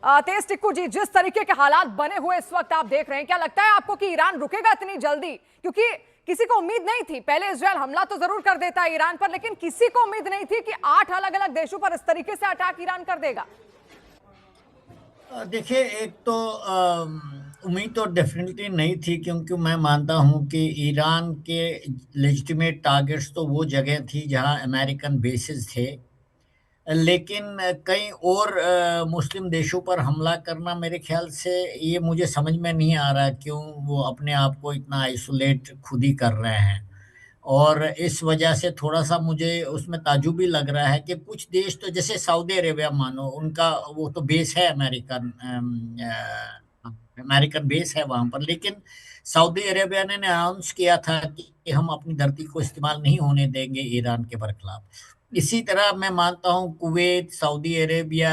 तेज टिक्कू जी, जिस तरीके के हालात बने हुए इस वक्त आप देख रहे हैं, क्या लगता है आपको कि ईरान रुकेगा इतनी जल्दी? क्योंकि किसी को उम्मीद नहीं थी। पहले इजराइल हमला तो जरूर कर देता है ईरान पर, लेकिन किसी को उम्मीद नहीं थी कि 8 अलग अलग देशों पर इस तरीके से अटैक ईरान कर देगा। देखिए, एक तो उम्मीद तो डेफिनेटली नहीं थी, क्योंकि मैं मानता हूं कि ईरान के लेजिटिमेट टारगेट्स तो वो जगह थी जहां अमेरिकन बेसेस थे। लेकिन कई और मुस्लिम देशों पर हमला करना, मेरे ख्याल से ये मुझे समझ में नहीं आ रहा क्यों वो अपने आप को इतना आइसोलेट खुद ही कर रहे हैं। और इस वजह से थोड़ा-सा मुझे उसमें ताज्जुब भी लग रहा है कि कुछ देश तो जैसे सऊदी अरेबिया मानो, उनका वो तो बेस है अमेरिकन बेस है वहाँ पर। लेकिन सऊदी अरेबिया ने अनाउंस किया था कि हम अपनी धरती को इस्तेमाल नहीं होने देंगे ईरान के बरखिलाफ। इसी तरह मैं मानता हूँ Kuwait, Saudi Arabia,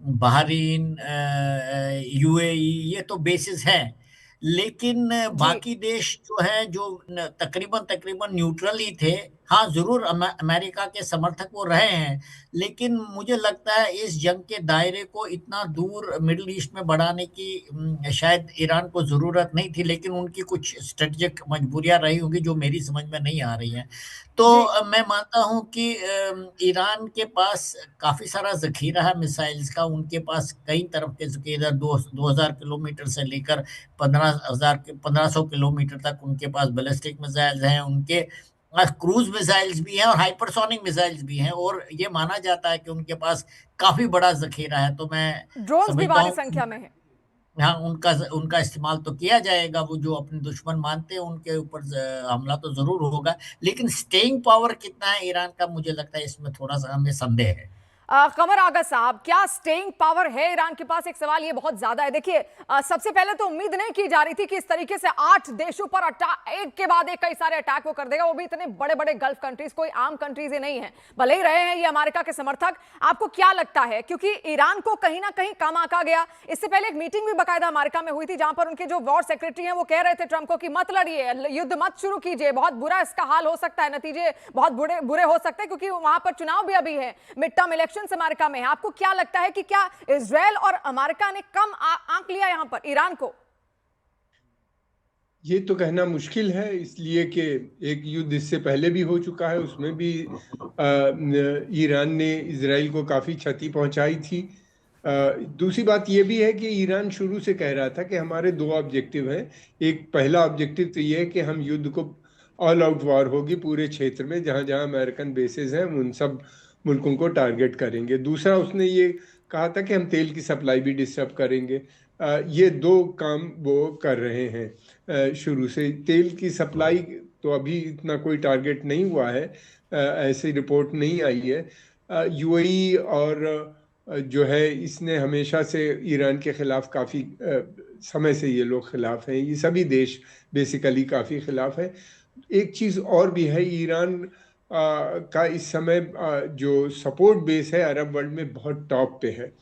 Bahrain, UAE, ये तो बेसिस हैं। लेकिन जी बाकी देश जो है, जो तकरीबन तकरीबन न्यूट्रल ही थे। हाँ, जरूर अमेरिका के समर्थक वो रहे हैं, लेकिन मुझे लगता है इस जंग के दायरे को इतना दूर मिडिल ईस्ट में बढ़ाने की शायद ईरान को जरूरत नहीं थी। लेकिन उनकी कुछ स्ट्रेटेजिक मजबूरियां रही होंगी जो मेरी समझ में नहीं आ रही हैं। तो जी मैं मानता हूं कि ईरान के पास काफी सारा जखीरा है मिसाइल्स का। उनके पास कई तरफ के जखीरा, 2000 किलोमीटर से लेकर 1500 किलोमीटर तक उनके पास बैलिस्टिक मिसाइल्स हैं। उनके पास क्रूज मिसाइल्स भी हैं और हाइपरसोनिक मिसाइल्स भी हैं, और ये माना जाता है कि उनके पास काफी बड़ा जखीरा है। तो मैं ड्रोन्स भी समझता भारी हूँ, संख्या में है। हाँ, उनका उनका इस्तेमाल तो किया जाएगा। वो जो अपने दुश्मन मानते हैं उनके ऊपर हमला तो जरूर होगा। लेकिन स्टेइंग पावर कितना है ईरान का, मुझे लगता है इसमें थोड़ा सा हमें संदेह है। कमर आगा साहब, क्या स्टेइंग पावर है ईरान के पास? एक सवाल ये बहुत ज्यादा है। देखिए, सबसे पहले तो उम्मीद नहीं की जा रही थी कि इस तरीके से 8 देशों पर एक के बाद एक कई सारे अटैक वो कर देगा, वो भी इतने बड़े बड़े गल्फ कंट्रीज, कोई आम कंट्रीज ही नहीं है। भले ही रहे हैं ये अमेरिका के समर्थक। आपको क्या लगता है, क्योंकि ईरान को कहीं ना कहीं कम आंका गया? इससे पहले एक मीटिंग भी बाकायदा अमेरिका में हुई थी, जहां पर उनके जो वॉर सेक्रेटरी हैं वो कह रहे थे ट्रंप को कि मत लड़िए, युद्ध मत शुरू कीजिए, बहुत बुरा इसका हाल हो सकता है, नतीजे बहुत बुरे बुरे हो सकते हैं, क्योंकि वहां पर चुनाव भी अभी है, मिड टर्म इलेक्शन अमेरिका में है। आपको क्या लगता है कि क्या इजराइल और अमेरिका ने कम आंक लिया यहां पर ईरान को? ये तो कहना मुश्किल है, इसलिए कि एक युद्ध इससे पहले भी हो चुका है, उसमें भी ईरान ने इजराइल को काफ़ी क्षति पहुंचाई थी। दूसरी बात ये भी है कि ईरान शुरू से कह रहा था कि हमारे दो ऑब्जेक्टिव हैं। एक पहला ऑब्जेक्टिव तो ये है कि हम युद्ध को, ऑल आउट वॉर होगी पूरे क्षेत्र में, जहाँ जहाँ अमेरिकन बेसेस हैं उन सब मुल्कों को टारगेट करेंगे। दूसरा उसने ये कहा था कि हम तेल की सप्लाई भी डिस्टर्ब करेंगे। ये दो काम वो कर रहे हैं। शुरू से तेल की सप्लाई तो अभी इतना कोई टारगेट नहीं हुआ है, ऐसी रिपोर्ट नहीं आई है। यूएई और जो है इसने हमेशा से ईरान के खिलाफ काफ़ी समय से ये लोग खिलाफ हैं, ये सभी देश बेसिकली काफ़ी खिलाफ है। एक चीज़ और भी है, ईरान का इस समय जो सपोर्ट बेस है अरब वर्ल्ड में बहुत टॉप पे है।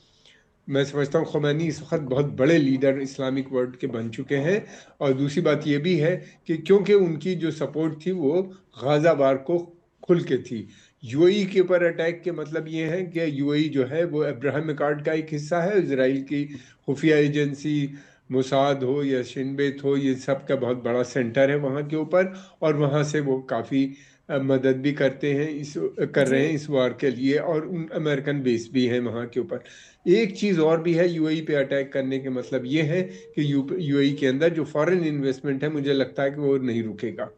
मैं समझता हूँ खुमैनी इस वक्त बहुत बड़े लीडर इस्लामिक वर्ल्ड के बन चुके हैं। और दूसरी बात ये भी है कि क्योंकि उनकी जो सपोर्ट थी वो गाजा वार को खुल के थी। यूएई के ऊपर अटैक के मतलब ये है कि यूएई जो है वो अब्राहम अकॉर्ड का एक हिस्सा है। इजराइल की खुफिया एजेंसी मोसाद हो या शिनबेत हो, ये सब का बहुत बड़ा सेंटर है वहाँ के ऊपर, और वहाँ से वो काफ़ी मदद भी करते हैं, कर जी रहे हैं इस वार के लिए, और उन अमेरिकन बेस भी हैं वहाँ के ऊपर। एक चीज़ और भी है, यूएई पे अटैक करने के मतलब ये है कि यूएई के अंदर जो फॉरेन इन्वेस्टमेंट है, मुझे लगता है कि वो नहीं रुकेगा।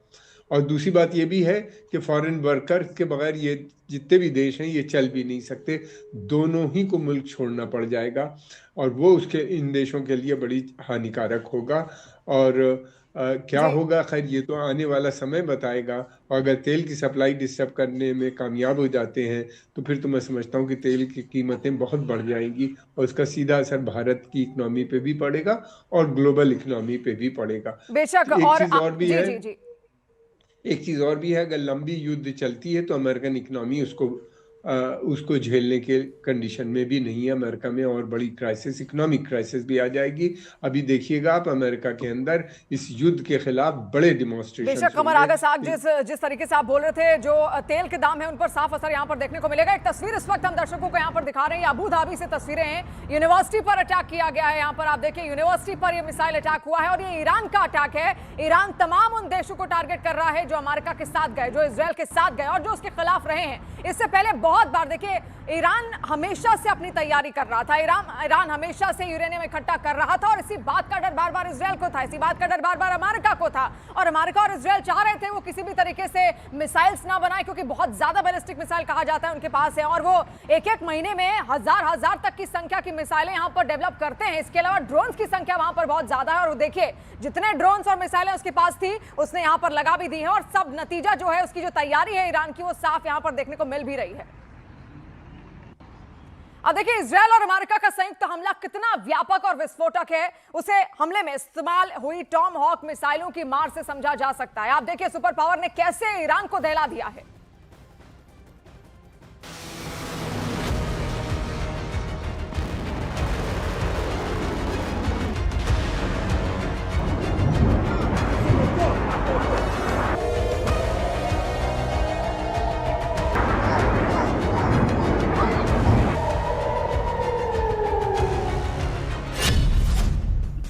और दूसरी बात ये भी है कि फॉरेन वर्कर्स के बगैर ये जितने भी देश हैं ये चल भी नहीं सकते, दोनों ही को मुल्क छोड़ना पड़ जाएगा, और वो उसके इन देशों के लिए बड़ी हानिकारक होगा। और क्या जी होगा, खैर ये तो आने वाला समय बताएगा। और अगर तेल की सप्लाई डिस्टर्ब करने में कामयाब हो जाते हैं तो फिर तो मैं समझता हूँ कि तेल की कीमतें बहुत बढ़ जाएंगी, और उसका सीधा असर भारत की इकनॉमी पे भी पड़ेगा और ग्लोबल इकनॉमी पे भी पड़ेगा। बेशक। तो और जी है, जी जी एक चीज़ और भी है, अगर लंबी युद्ध चलती है तो अमेरिकन इकनॉमी उसको उसको झेलने के कंडीशन में भी नहीं है अमेरिका में, और बड़ी क्राइसिस, इकोनॉमिक क्राइसिस भी आ जाएगी। अभी देखिएगा आप अमेरिका के अंदर इस युद्ध के खिलाफ बड़े डेमोन्स्ट्रेशन। बेशक कमर आगा साहब, जिस तरीके से आप बोल रहे थे, जो तेल के दाम है उन पर साफ असर यहाँ पर देखने को मिलेगा। एक तस्वीर इस वक्त हम दर्शकों को यहाँ पर दिखा रहे हैं, अबू धाबी से तस्वीरें हैं। यूनिवर्सिटी पर अटैक किया गया है। यहाँ पर आप देखिए यूनिवर्सिटी पर यह मिसाइल अटैक हुआ है और ये ईरान का अटैक है। ईरान तमाम उन देशों को टारगेट कर रहा है जो अमेरिका के साथ गए, जो इजरायल के साथ गए और जो उसके खिलाफ रहे हैं। इससे पहले बहुत बार देखिए ईरान हमेशा से अपनी तैयारी कर रहा था। ईरान हमेशा से यूरेनियम इकट्ठा कर रहा था और इसी बात का डर बार बार इजरायल को था, इसी बात का डर बार बार अमेरिका को था। और अमेरिका और इजरायल चाह रहे थे वो किसी भी तरीके से मिसाइल्स ना बनाए, क्योंकि बहुत ज्यादा बैलिस्टिक मिसाइल कहा जाता है उनके पास है और वो एक एक महीने में हजार तक की संख्या की मिसाइलें यहां पर डेवलप करते हैं। इसके अलावा ड्रोन्स की संख्या वहां पर बहुत ज्यादा है और देखिए जितने ड्रोन्स और मिसाइलें उसके पास थी उसने यहां पर लगा भी दी है और सब नतीजा जो है उसकी जो तैयारी है ईरान की वो साफ यहां पर देखने को मिल भी रही है। अब देखिए इजरायल और अमेरिका का संयुक्त हमला कितना व्यापक और विस्फोटक है, उसे हमले में इस्तेमाल हुई टॉम हॉक मिसाइलों की मार से समझा जा सकता है। आप देखिए सुपर पावर ने कैसे ईरान को दहला दिया है।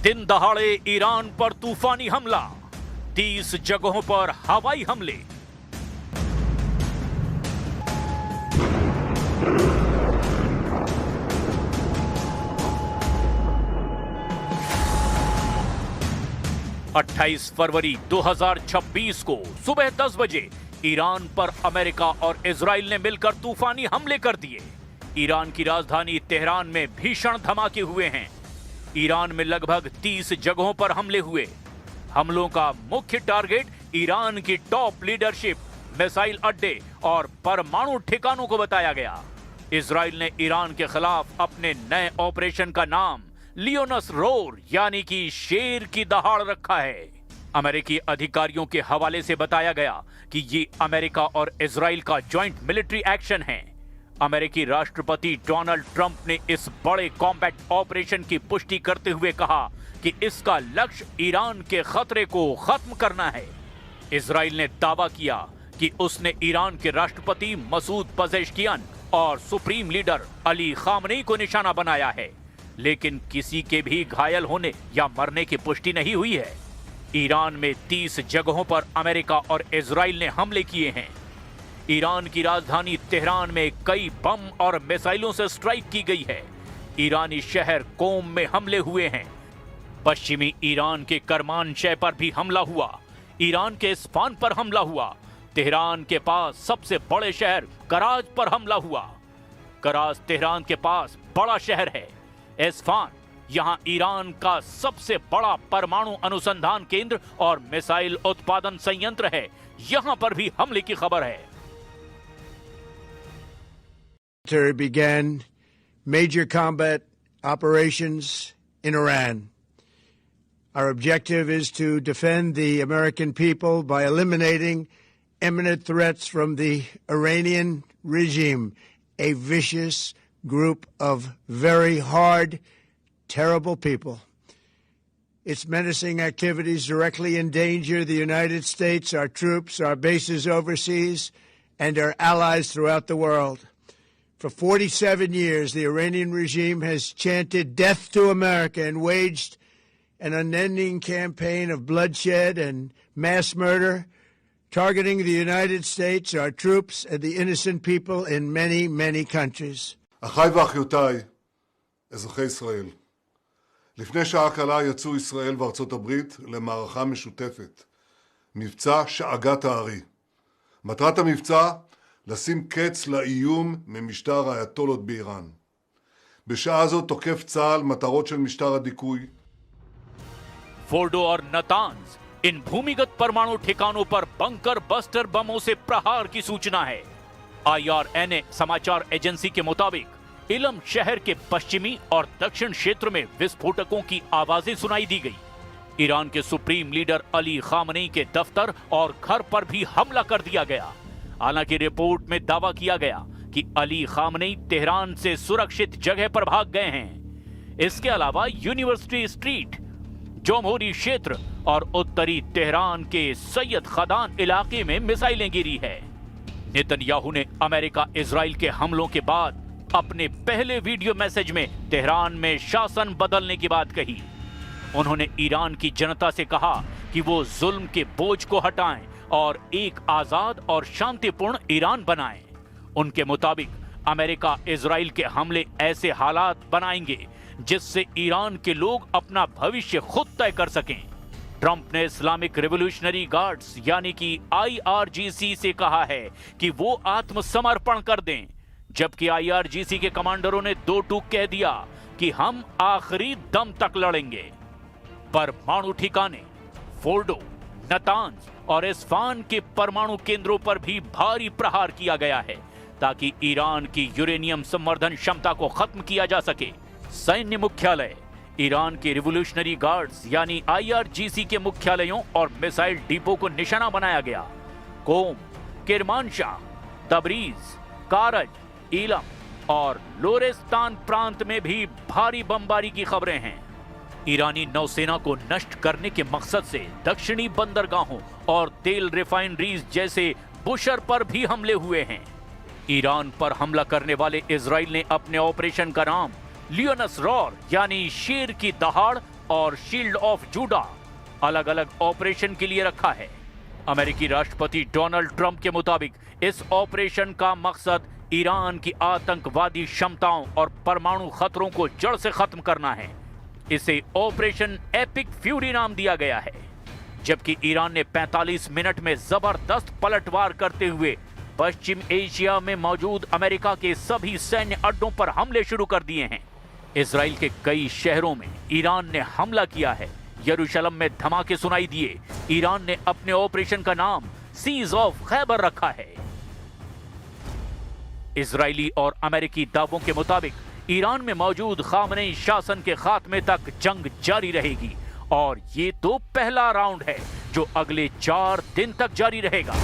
दिन दहाड़े ईरान पर तूफानी हमला, 30 जगहों पर हवाई हमले। अट्ठाईस फरवरी 2026 को सुबह 10 बजे ईरान पर अमेरिका और इजराइल ने मिलकर तूफानी हमले कर दिए। ईरान की राजधानी तेहरान में भीषण धमाके हुए हैं। ईरान में लगभग 30 जगहों पर हमले हुए। हमलों का मुख्य टारगेट ईरान की टॉप लीडरशिप, मिसाइल अड्डे और परमाणु ठिकानों को बताया गया। इजराइल ने ईरान के खिलाफ अपने नए ऑपरेशन का नाम लियोनस रोर यानी कि शेर की दहाड़ रखा है। अमेरिकी अधिकारियों के हवाले से बताया गया कि ये अमेरिका और इजराइल का ज्वाइंट मिलिट्री एक्शन है। अमेरिकी राष्ट्रपति डोनाल्ड ट्रंप ने इस बड़े कॉम्बैट ऑपरेशन की पुष्टि करते हुए कहा कि इसका लक्ष्य ईरान के खतरे को खत्म करना है। इजराइल ने दावा किया कि उसने ईरान के राष्ट्रपति मसूद पजेश्कियान और सुप्रीम लीडर अली खामनेई को निशाना बनाया है, लेकिन किसी के भी घायल होने या मरने की पुष्टि नहीं हुई है। ईरान में 30 जगहों पर अमेरिका और इजराइल ने हमले किए हैं। ईरान की राजधानी तेहरान में कई बम और मिसाइलों से स्ट्राइक की गई है। ईरानी शहर कोम में हमले हुए हैं। पश्चिमी ईरान के करमानशह पर भी हमला हुआ। ईरान के इस्फान पर हमला हुआ। तेहरान के पास सबसे बड़े शहर कराज पर हमला हुआ। कराज तेहरान के पास बड़ा शहर है। इस्फान यहां ईरान का सबसे बड़ा परमाणु अनुसंधान केंद्र और मिसाइल उत्पादन संयंत्र है। यहां पर भी हमले की खबर है। Began major combat operations in Iran. Our objective is to defend the American people by eliminating imminent threats from the Iranian regime, a vicious group of very hard, terrible people. Its menacing activities directly endanger the United States, our troops, our bases overseas, and our allies throughout the world. For 47 years, the Iranian regime has chanted death to America and waged an unending campaign of bloodshed and mass murder, targeting the United States, our troops, and the innocent people in many, many countries. אחיי ואחיותיי, אזרחי ישראל, לפני שעה קלה יצאו ישראל וארצות הברית למערכה משותפת, מבצע שאגת הארי. מטרת המבצע לשים קץ לאיום ממשטר האייתולות באיראן. בשעה זו תוקף צה"ל מטרות של משטר הדיכוי. Fordow और Natanz, इन भूमिगत परमाणु ठिकानों पर bunker buster बमों से प्रहार की सूचना है। IRNA समाचार एजेंसी के मुताबिक इलम शहर के पश्चिमी और दक्षिण क्षेत्र में विस्फोटकों की आवाजें सुनाई दी गई। ईरान के सुप्रीम लीडर अली खामनेई के दफ्तर और घर पर भी हमला कर दिया गया। हालांकि रिपोर्ट में दावा किया गया कि अली खामनेई तेहरान से सुरक्षित जगह पर भाग गए हैं। इसके अलावा यूनिवर्सिटी स्ट्रीट, जमहूरी क्षेत्र और उत्तरी तेहरान के सैयद खदान इलाके में मिसाइलें गिरी है। नेतन्याहू ने अमेरिका इजराइल के हमलों के बाद अपने पहले वीडियो मैसेज में तेहरान में शासन बदलने की बात कही। उन्होंने ईरान की जनता से कहा कि वो जुल्म के बोझ को हटाएं और एक आजाद और शांतिपूर्ण ईरान बनाएं। उनके मुताबिक अमेरिका इजराइल के हमले ऐसे हालात बनाएंगे जिससे ईरान के लोग अपना भविष्य खुद तय कर सकें। ट्रंप ने इस्लामिक रिवॉल्यूशनरी गार्ड्स यानी कि IRGC से कहा है कि वो आत्मसमर्पण कर दें, जबकि IRGC के कमांडरों ने दो टूक कह दिया कि हम आखिरी दम तक लड़ेंगे। परमाणु ठिकाने, फोर्डो, नतांज और इस्फान के परमाणु केंद्रों पर भी भारी प्रहार किया गया है ताकि ईरान की यूरेनियम संवर्धन क्षमता को खत्म किया जा सके। सैन्य मुख्यालय, ईरान के रिवॉल्यूशनरी गार्ड्स यानी IRGC के मुख्यालयों और मिसाइल डिपो को निशाना बनाया गया। कोम, किरमानशाह, तबरीज, कारज, इलम और लोरेस्तान प्रांत में भी भारी बमबारी की खबरें हैं। ईरानी नौसेना को नष्ट करने के मकसद से दक्षिणी बंदरगाहों और तेल रिफाइनरीज जैसे बुशर पर भी हमले हुए हैं। ईरान पर हमला करने वाले इजराइल ने अपने ऑपरेशन का नाम लियोनस रॉर यानी शेर की दहाड़ और शील्ड ऑफ जूडा अलग अलग ऑपरेशन के लिए रखा है। अमेरिकी राष्ट्रपति डोनाल्ड ट्रंप के मुताबिक इस ऑपरेशन का मकसद ईरान की आतंकवादी क्षमताओं और परमाणु खतरों को जड़ से खत्म करना है। इसे ऑपरेशन एपिक फ्यूरी नाम दिया गया है। जबकि ईरान ने 45 मिनट में जबरदस्त पलटवार करते हुए पश्चिम एशिया में मौजूद अमेरिका के सभी सैन्य अड्डों पर हमले शुरू कर दिए हैं। इजराइल के कई शहरों में ईरान ने हमला किया है। यरूशलेम में धमाके सुनाई दिए। ईरान ने अपने ऑपरेशन का नाम सीज ऑफ खैबर रखा है। इजरायली और अमेरिकी दावों के मुताबिक ईरान में मौजूद खामनेई शासन के खात्मे तक जंग जारी रहेगी और ये तो पहला राउंड है जो अगले 4 दिन तक जारी रहेगा।